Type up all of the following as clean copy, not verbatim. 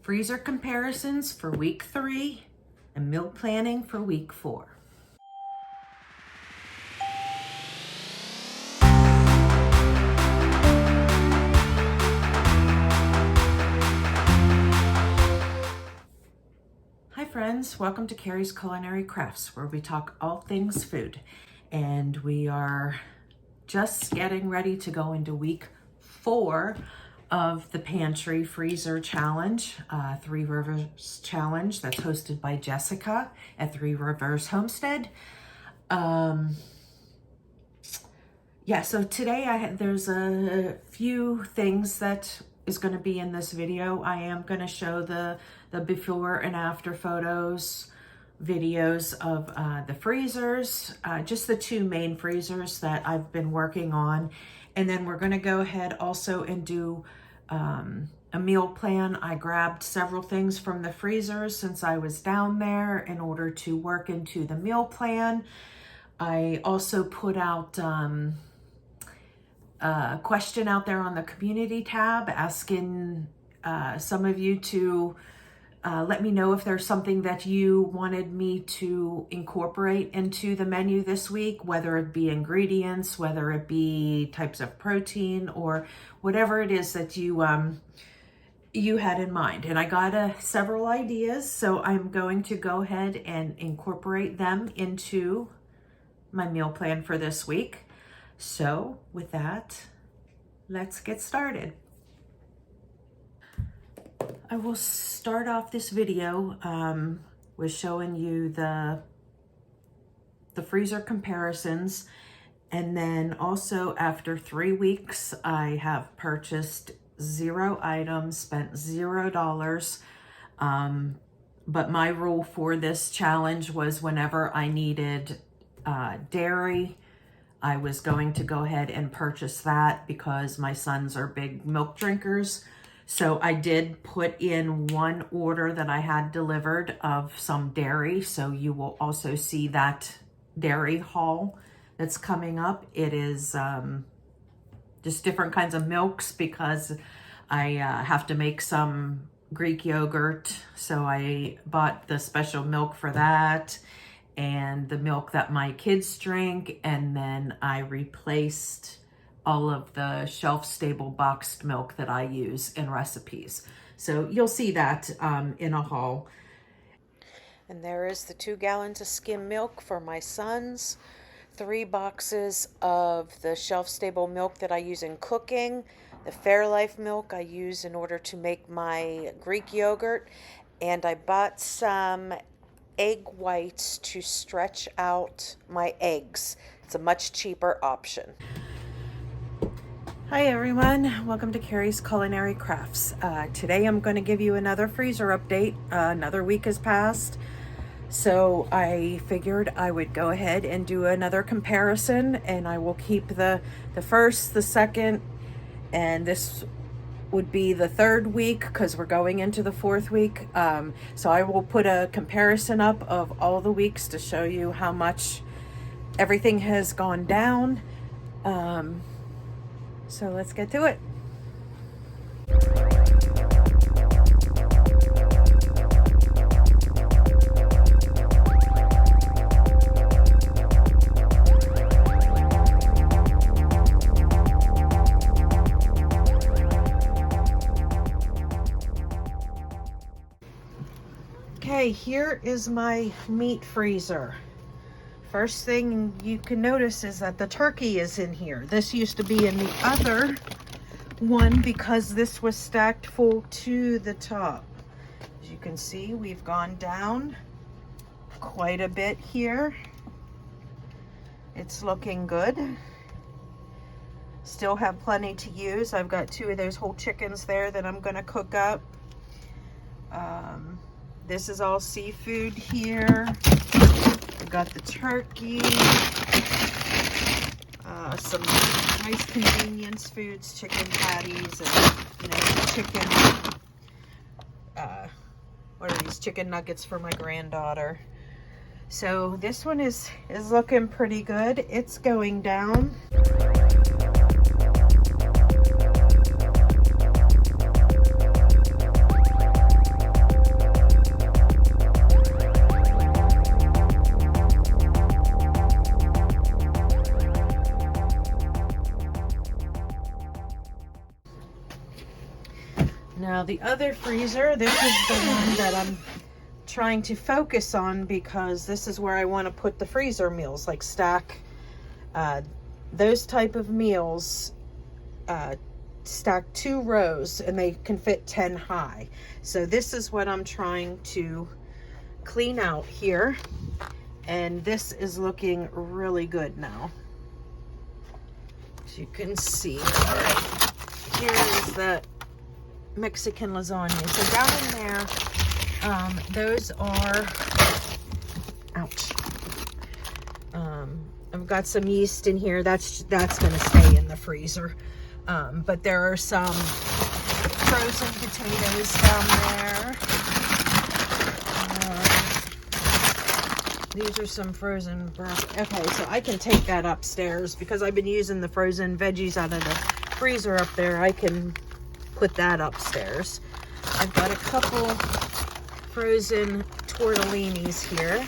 freezer comparisons for week 3 and meal planning for week 4. Hi friends, welcome to Carrie's Culinary Crafts, where we talk all things food. And we are just getting ready to go into week 4 of the Pantry Freezer Challenge, Three Rivers Challenge, that's hosted by Jessica at Three Rivers Homestead. So today there's a few things that is going to be in this video. I am going to show the before and after photos, videos of the freezers, just the 2 main freezers that I've been working on. And then we're going to go ahead also and do a meal plan. I grabbed several things from the freezers since I was down there in order to work into the meal plan. I also put out a question out there on the community tab asking some of you to let me know if there's something that you wanted me to incorporate into the menu this week, whether it be ingredients, whether it be types of protein, or whatever it is that you had in mind. And I got several ideas, so I'm going to go ahead and incorporate them into my meal plan for this week. So with that, let's get started. I will start off this video with showing you the freezer comparisons, and then also after 3 weeks I have purchased 0 items, spent $0. But my rule for this challenge was whenever I needed dairy, I was going to go ahead and purchase that because my sons are big milk drinkers. So I did put in 1 order that I had delivered of some dairy. So you will also see that dairy haul that's coming up. It is just different kinds of milks because I have to make some Greek yogurt. So I bought the special milk for that and the milk that my kids drink. And then I replaced all of the shelf-stable boxed milk that I use in recipes. So you'll see that in a haul. And there is the 2 gallons of skim milk for my sons, 3 boxes of the shelf-stable milk that I use in cooking, the Fairlife milk I use in order to make my Greek yogurt, and I bought some egg whites to stretch out my eggs. It's a much cheaper option. Hi everyone, welcome to Carrie's Culinary Crafts. Today I'm going to give you another freezer update. Another week has passed, so I figured I would go ahead and do another comparison, and I will keep the first, the second, and this would be the 3rd week because we're going into the 4th week. So I will put a comparison up of all the weeks to show you how much everything has gone down. So let's get to it. Okay, here is my meat freezer. First thing you can notice is that the turkey is in here. This used to be in the other one because this was stacked full to the top. As you can see, we've gone down quite a bit here. It's looking good. Still have plenty to use. I've got 2 of those whole chickens there that I'm gonna cook up. This is all seafood here. I've got the turkey, some nice convenience foods, chicken patties, and chicken, what are these, chicken nuggets for my granddaughter. So this one is looking pretty good. It's going down. Now the other freezer, this is the one that I'm trying to focus on because this is where I want to put the freezer meals, like stack those type of meals, stack 2 rows, and they can fit 10 high. So this is what I'm trying to clean out here, and this is looking really good now, as you can see. All right, here is the Mexican lasagna. So down in there, those are, ouch. I've got some yeast in here. That's going to stay in the freezer. But there are some frozen potatoes down there. These are some frozen broccoli. Okay, so I can take that upstairs because I've been using the frozen veggies out of the freezer up there. I can put that upstairs. I've got a couple frozen tortellinis here.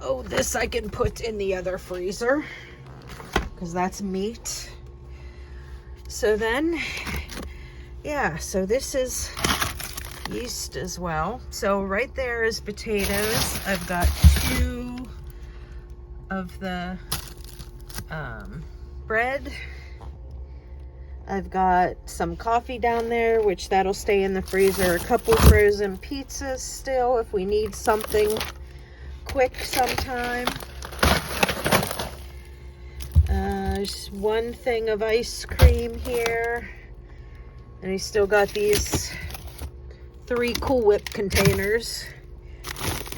Oh, this I can put in the other freezer because that's meat. So then, yeah, so this is yeast as well. So right there is potatoes. I've got 2 of the bread. I've got some coffee down there, which that'll stay in the freezer. A couple frozen pizzas still if we need something quick sometime. There's 1 thing of ice cream here. And I still got these 3 Cool Whip containers.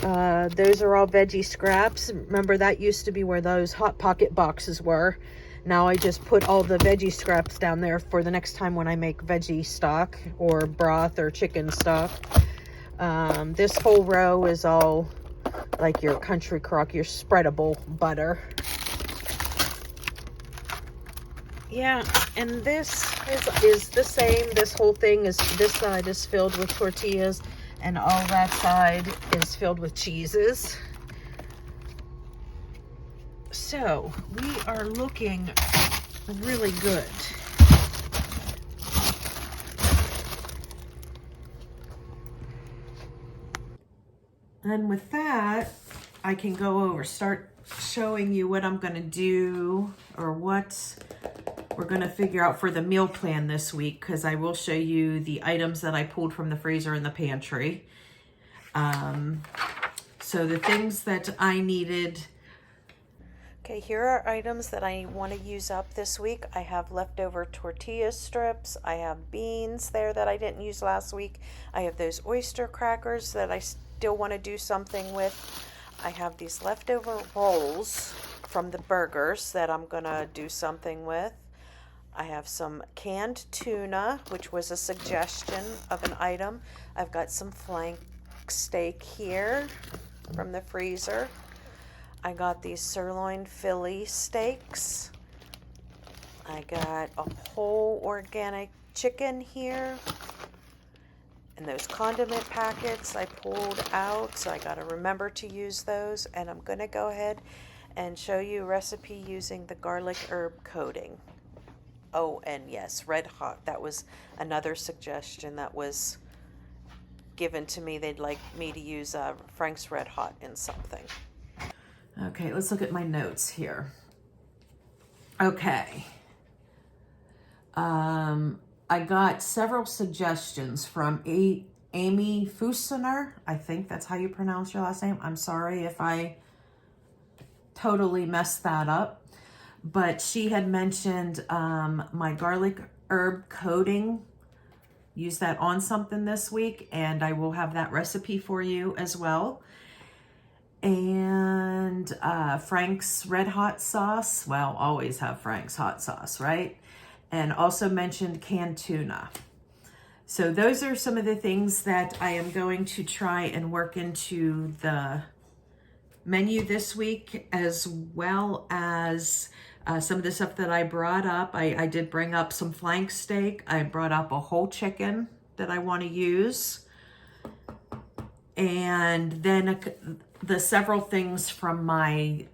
Those are all veggie scraps. Remember, that used to be where those Hot Pocket boxes were. Now I just put all the veggie scraps down there for the next time when I make veggie stock or broth or chicken stock. This whole row is all like your country crock, your spreadable butter. Yeah, and this is the same. This whole thing is, this side is filled with tortillas and all that side is filled with cheeses. So we are looking really good. And with that, I can start showing you what I'm going to do, or what we're going to figure out for the meal plan this week, because I will show you the items that I pulled from the freezer in the pantry. So the things that I needed. Okay, here are items that I want to use up this week. I have leftover tortilla strips. I have beans there that I didn't use last week. I have those oyster crackers that I still want to do something with. I have these leftover rolls from the burgers that I'm going to do something with. I have some canned tuna, which was a suggestion of an item. I've got some flank steak here from the freezer. I got these sirloin Philly steaks. I got a whole organic chicken here. And those condiment packets I pulled out, so I got to remember to use those. And I'm going to go ahead and show you a recipe using the garlic herb coating. Oh, and yes, Red Hot. That was another suggestion that was given to me. They'd like me to use Frank's Red Hot in something. Okay, let's look at my notes here. Okay. I got several suggestions from Amy Fusener. I think that's how you pronounce your last name. I'm sorry if I totally messed that up. But she had mentioned my garlic herb coating. Use that on something this week, and I will have that recipe for you as well. And Frank's Red Hot sauce. Well, always have Frank's hot sauce, right? And also mentioned canned tuna. So those are some of the things that I am going to try and work into the menu this week, as well as some of the stuff that I brought up. I did bring up some flank steak. I brought up a whole chicken that I want to use. And then the several things from my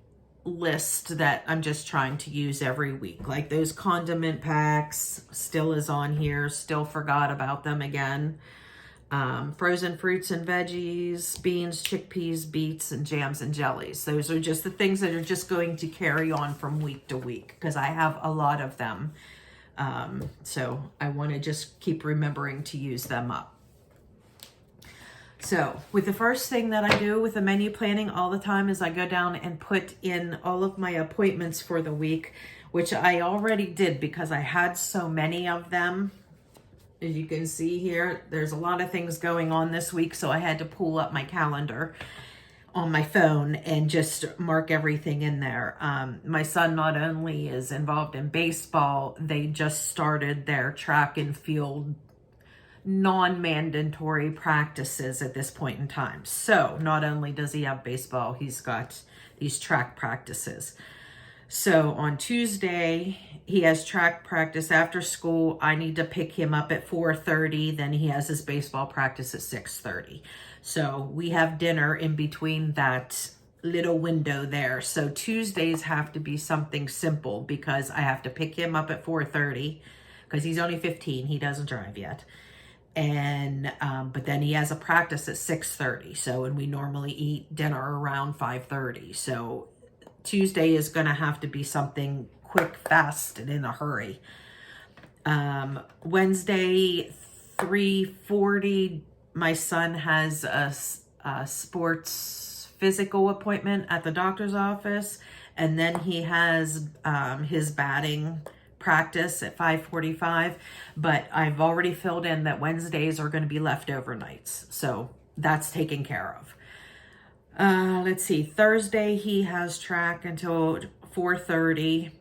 list that I'm just trying to use every week. Like those condiment packs still is on here. Still forgot about them again. Frozen fruits and veggies, beans, chickpeas, beets, and jams and jellies. Those are just the things that are just going to carry on from week to week because I have a lot of them. So I want to just keep remembering to use them up. So with the first thing that I do with the menu planning all the time is I go down and put in all of my appointments for the week, which I already did because I had so many of them. As you can see here, there's a lot of things going on this week, so I had to pull up my calendar on my phone and just mark everything in there. My son not only is involved in baseball, they just started their track and field non-mandatory practices at this point in time. So not only does he have baseball, he's got these track practices. So on Tuesday, he has track practice after school. I need to pick him up at 4:30. Then he has his baseball practice at 6:30. So we have dinner in between that little window there. So Tuesdays have to be something simple because I have to pick him up at 4:30 because he's only 15. He doesn't drive yet. And but then he has a practice at 6:30. So, and we normally eat dinner around 5:30. So Tuesday is going to have to be something quick, fast, and in a hurry. Wednesday, 3:40, my son has a sports physical appointment at the doctor's office. And then he has his batting practice at 5:45, but I've already filled in that Wednesdays are going to be leftover nights. So that's taken care of. Let's see, Thursday he has track until 4:30,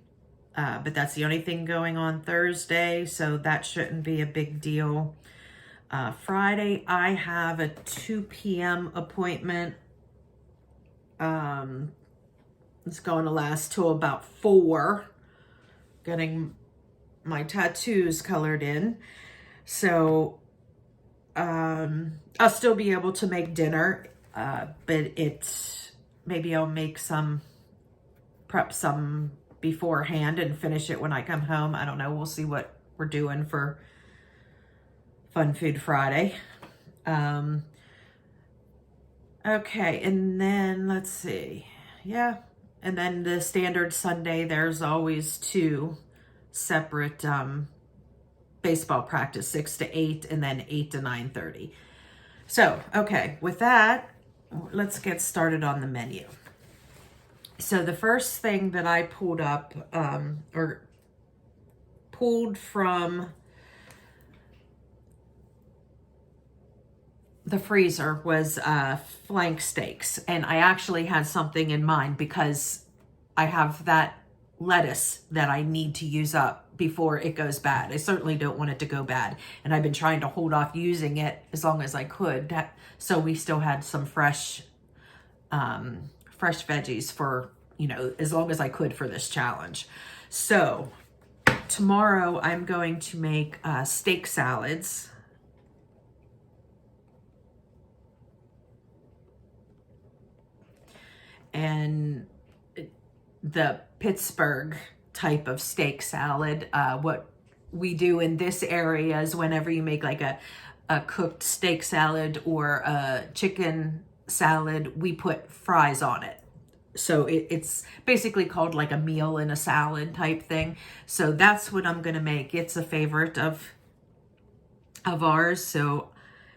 but that's the only thing going on Thursday, so that shouldn't be a big deal. Friday I have a 2 p.m. appointment. It's going to last till about 4. Getting my tattoos colored in. So I'll still be able to make dinner, but maybe I'll prep some beforehand and finish it when I come home. I don't know. We'll see what we're doing for Fun Food Friday. Okay, and then let's see. Yeah. And then the standard Sunday, there's always 2 separate baseball practice, 6 to 8 and then 8 to 9:30. So, okay, with that, let's get started on the menu. So the first thing that I pulled up or pulled from the freezer was flank steaks. And I actually had something in mind because I have that lettuce that I need to use up before it goes bad. I certainly don't want it to go bad. And I've been trying to hold off using it as long as I could. So we still had some fresh veggies for, as long as I could for this challenge. So tomorrow I'm going to make steak salads. And the Pittsburgh type of steak salad, what we do in this area is whenever you make like a cooked steak salad or a chicken salad, we put fries on it. So it's basically called like a meal in a salad type thing. So that's what I'm going to make. It's a favorite of ours. So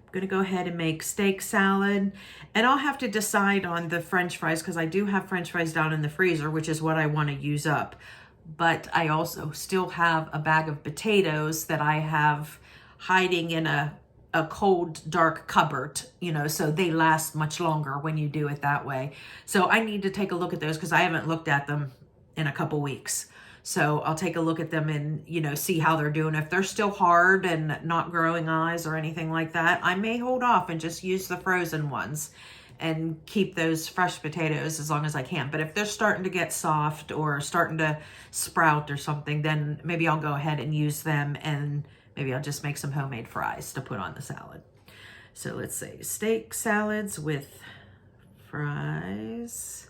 I'm going to go ahead and make steak salad, and I'll have to decide on the French fries because I do have French fries down in the freezer, which is what I want to use up. But I also still have a bag of potatoes that I have hiding in a cold, dark cupboard, so they last much longer when you do it that way. So I need to take a look at those because I haven't looked at them in a couple weeks. So I'll take a look at them and, see how they're doing. If they're still hard and not growing eyes or anything like that, I may hold off and just use the frozen ones and keep those fresh potatoes as long as I can. But if they're starting to get soft or starting to sprout or something, then maybe I'll go ahead and use them, and maybe I'll just make some homemade fries to put on the salad. So let's say steak salads with fries.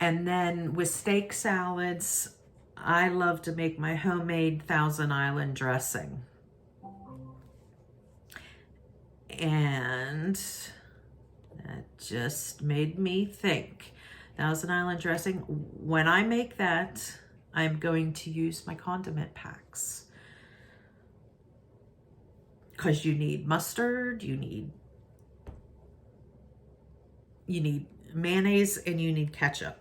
And then with steak salads, I love to make my homemade Thousand Island dressing. And that just made me think. Thousand Island dressing, when I make that, I'm going to use my condiment packs. Because you need mustard, you need mayonnaise, and you need ketchup.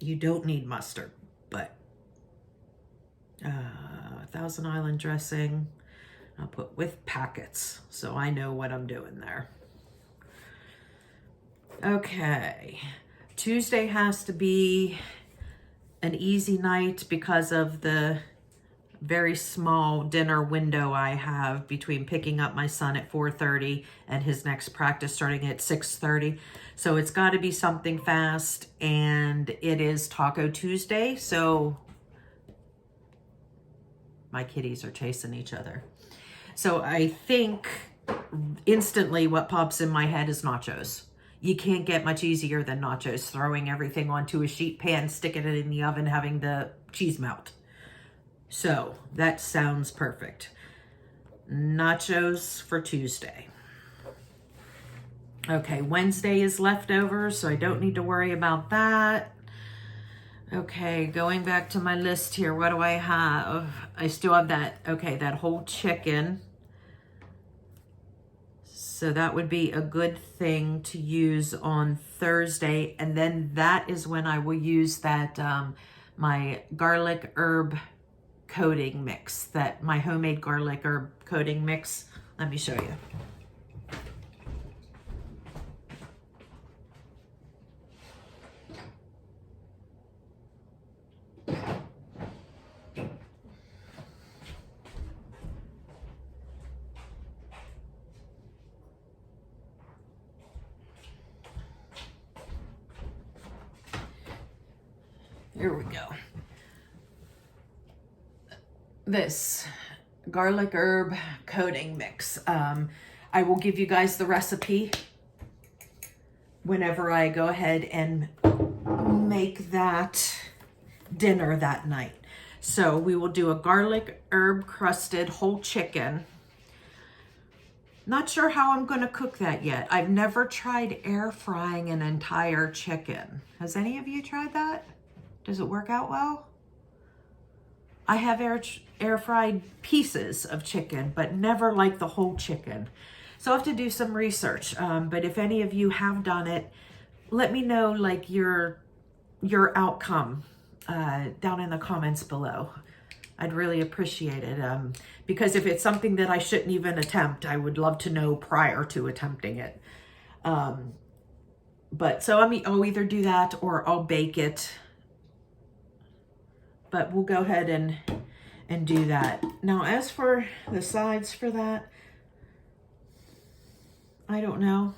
You don't need mustard, but Thousand Island dressing, I'll put with packets, so I know what I'm doing there. Okay, Tuesday has to be an easy night because of the very small dinner window I have between picking up my son at 4:30 and his next practice starting at 6:30. So it's got to be something fast, and it is Taco Tuesday, so my kitties are chasing each other. So I think instantly what pops in my head is nachos. You can't get much easier than nachos, throwing everything onto a sheet pan, sticking it in the oven, having the cheese melt. So that sounds perfect. Nachos for Tuesday. Okay, Wednesday is leftovers, so I don't need to worry about that. Okay, going back to my list here, what do I have? I still have that, okay, that whole chicken. So that would be a good thing to use on Thursday. And then that is when I will use that, my garlic herb coating mix, that my homemade garlic herb coating mix. Let me show you. Here we go. This garlic herb coating mix. I will give you guys the recipe whenever I go ahead and make that dinner that night. So we will do a garlic herb crusted whole chicken. Not sure how I'm going to cook that yet. I've never tried air frying an entire chicken. Has any of you tried that? Does it work out well? I have air fried pieces of chicken, but never like the whole chicken. So I'll have to do some research. But if any of you have done it, let me know like your outcome down in the comments below. I'd really appreciate it. Because if it's something that I shouldn't even attempt, I would love to know prior to attempting it. But so I'll either do that or I'll bake it. But we'll go ahead and do that. Now, as for the sides for that, I don't know.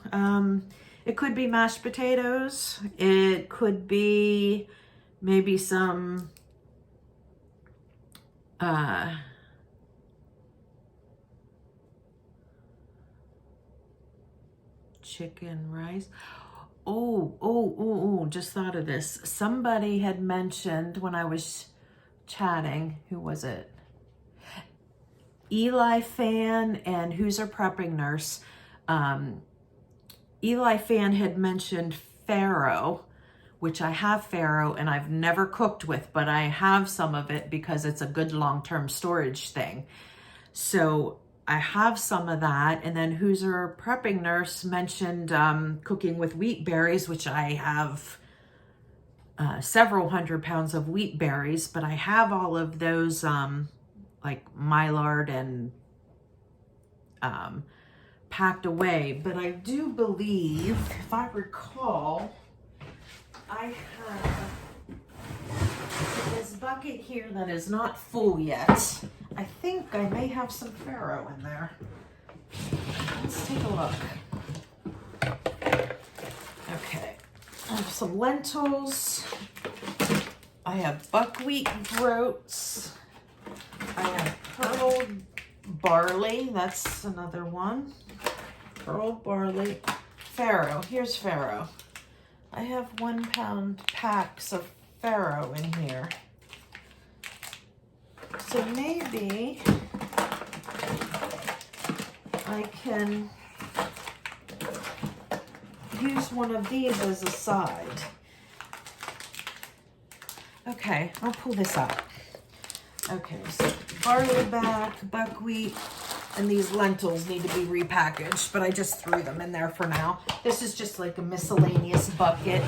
It could be mashed potatoes. It could be maybe some chicken rice. Oh, just thought of this. Somebody had mentioned when I was chatting, who was it? Eli Fan and Who's Her Prepping Nurse. Eli Fan had mentioned farro, which I have farro and I've never cooked with, but I have some of it because it's a good long-term storage thing. So I have some of that. And then Who's Her Prepping Nurse mentioned cooking with wheat berries, which I have several 100 pounds of wheat berries, but I have all of those like Mylard and packed away. But I do believe, if I recall, I have this bucket here that is not full yet. I think I may have some farro in there. Let's take a look. Okay, I have some lentils. I have buckwheat groats. I have pearl barley. That's another one. Pearl barley. Farro. Here's farro. I have 1 pound packs of farro in here. So maybe I can use one of these as a side. Okay, I'll pull this out. Okay, so barley back, buckwheat, and these lentils need to be repackaged, but I just threw them in there for now. This is just like a miscellaneous bucket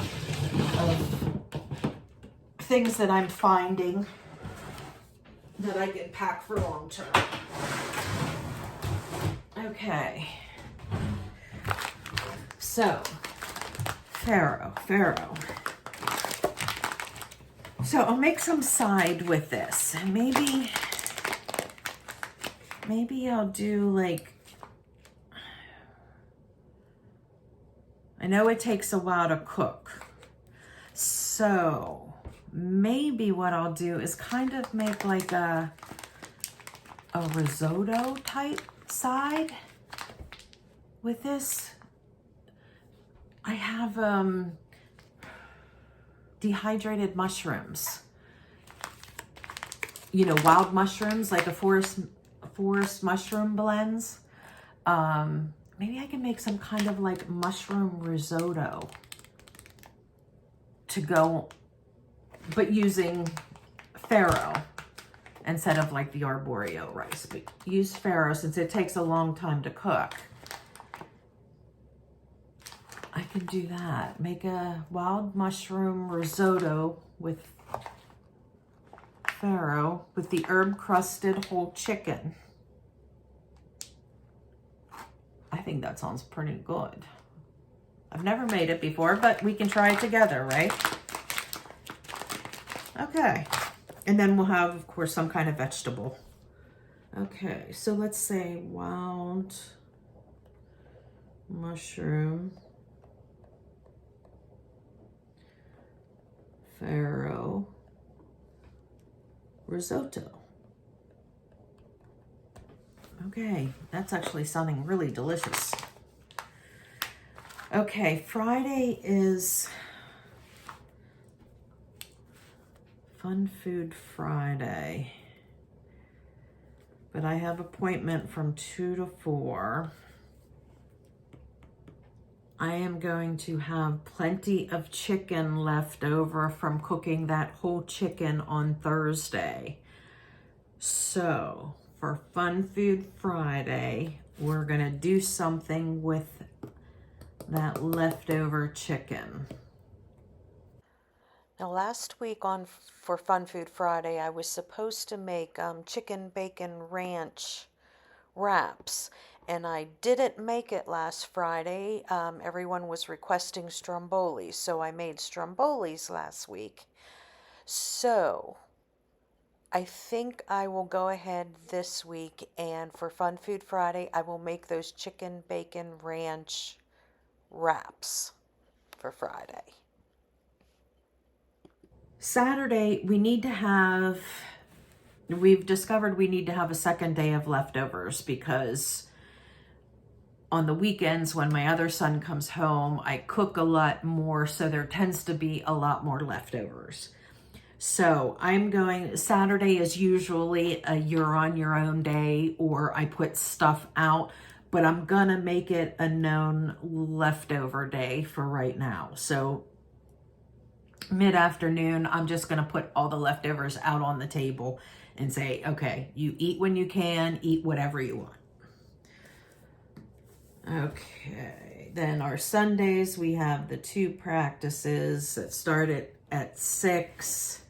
of things that I'm finding that I can pack for long term. Okay. So, farro. So I'll make some side with this, and maybe I'll do like, I know it takes a while to cook, so maybe what I'll do is kind of make like a risotto type side with this. I have dehydrated mushrooms, you know, wild mushrooms, like a forest mushroom blends. Maybe I can make some kind of like mushroom risotto to go, but using farro instead of like the arborio rice, but use farro since it takes a long time to cook. I can do that. Make a wild mushroom risotto with farro with the herb crusted whole chicken. I think that sounds pretty good. I've never made it before, but we can try it together, right? Okay. And then we'll have, of course, some kind of vegetable. Okay, so let's say wild mushroom farro risotto. Okay, that's actually sounding really delicious. Okay, Friday is Fun Food Friday, but I have appointment from 2 to 4. I am going to have plenty of chicken left over from cooking that whole chicken on Thursday. So for Fun Food Friday, we're gonna do something with that leftover chicken. Now last week for Fun Food Friday, I was supposed to make chicken bacon ranch wraps, and I didn't make it last Friday. Everyone was requesting stromboli, so I made strombolis last week. So I think I will go ahead this week, and for Fun Food Friday, I will make those chicken bacon ranch wraps for Friday. Saturday, we've discovered we need to have a second day of leftovers, because on the weekends when my other son comes home, I cook a lot more, so there tends to be a lot more leftovers. So Saturday is usually a you're on your own day, or I put stuff out, but I'm gonna make it a known leftover day for right now. So mid-afternoon, I'm just gonna put all the leftovers out on the table and say, okay, you eat when you can, eat whatever you want. Okay, then our Sundays, we have the 2 practices that start at 6.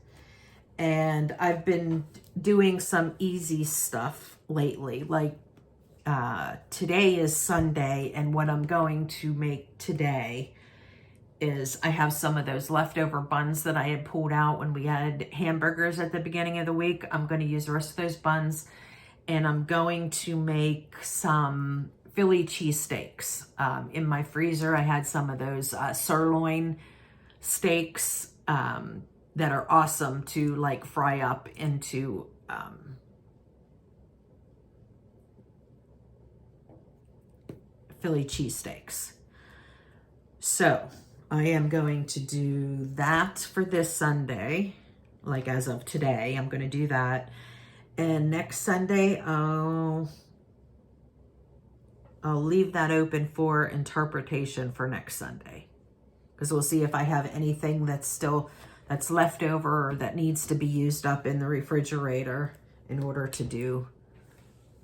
And I've been doing some easy stuff lately. Like today is Sunday, and what I'm going to make today is I have some of those leftover buns that I had pulled out when we had hamburgers at the beginning of the week. I'm going to use the rest of those buns, and I'm going to make some Philly cheesesteaks. In my freezer, I had some of those sirloin steaks that are awesome to like fry up into Philly cheesesteaks. So I am going to do that for this Sunday. Like as of today, I'm going to do that. And next Sunday, I'll leave that open for interpretation for next Sunday. Because we'll see if I have anything that's left over or that needs to be used up in the refrigerator in order to do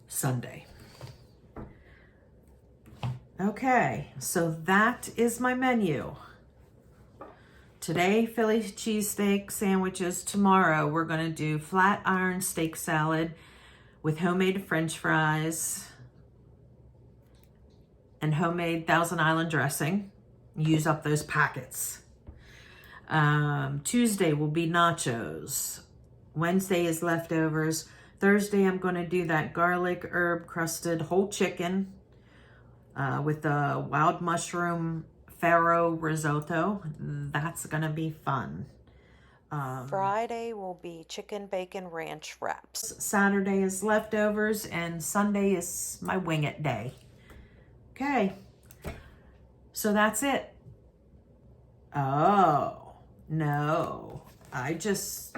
Sunday. Okay, so that is my menu. Today, Philly cheesesteak sandwiches. Tomorrow, we're going to do flat iron steak salad with homemade French fries and homemade Thousand Island dressing. Use up those packets. Tuesday will be nachos. Wednesday is leftovers. Thursday, I'm going to do that garlic herb crusted whole chicken with the wild mushroom farro risotto. That's going to be fun. Friday will be chicken bacon ranch wraps. Saturday is leftovers, and Sunday is my wing it day. Okay, so that's it. Oh, no, I just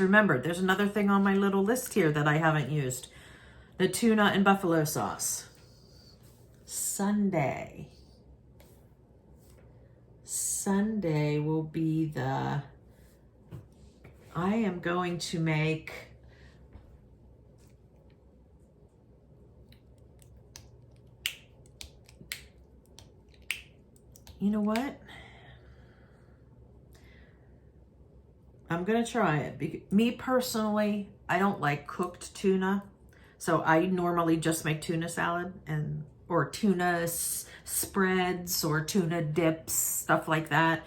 remembered there's another thing on my little list here that I haven't used. The tuna and buffalo sauce. Sunday will be I am going to make you know what? I'm going to try it. Me personally, I don't like cooked tuna. So I normally just make tuna salad or tuna spreads or tuna dips, stuff like that.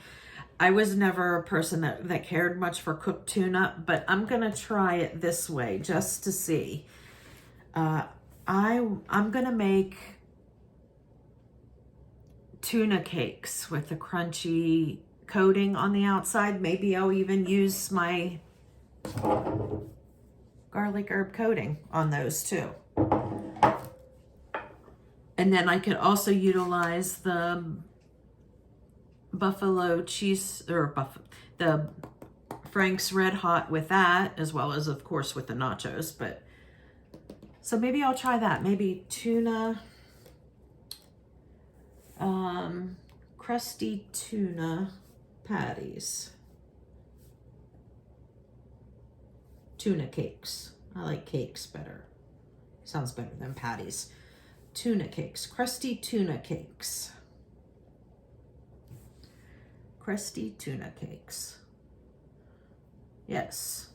I was never a person that cared much for cooked tuna, but I'm going to try it this way just to see. I'm going to make tuna cakes with a crunchy coating on the outside. Maybe I'll even use my garlic herb coating on those too. And then I could also utilize the buffalo cheese or the Frank's Red Hot with that, as well as of course with the nachos. But so maybe I'll try that. Maybe tuna, crusty tuna patties. Tuna cakes. I like cakes better. Sounds better than patties. Tuna cakes. Crusty tuna cakes. Crusty tuna cakes. Yes.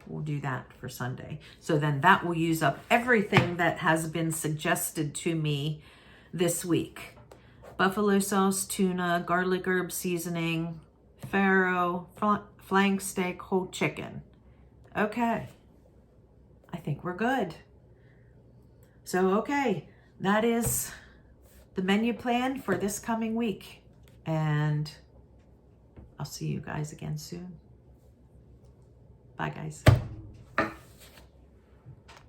We'll do that for Sunday. So then that will use up everything that has been suggested to me this week. Buffalo sauce, tuna, garlic herb seasoning, farro, flank steak, whole chicken. Okay. I think we're good. So, okay. That is the menu plan for this coming week. And I'll see you guys again soon. Bye, guys.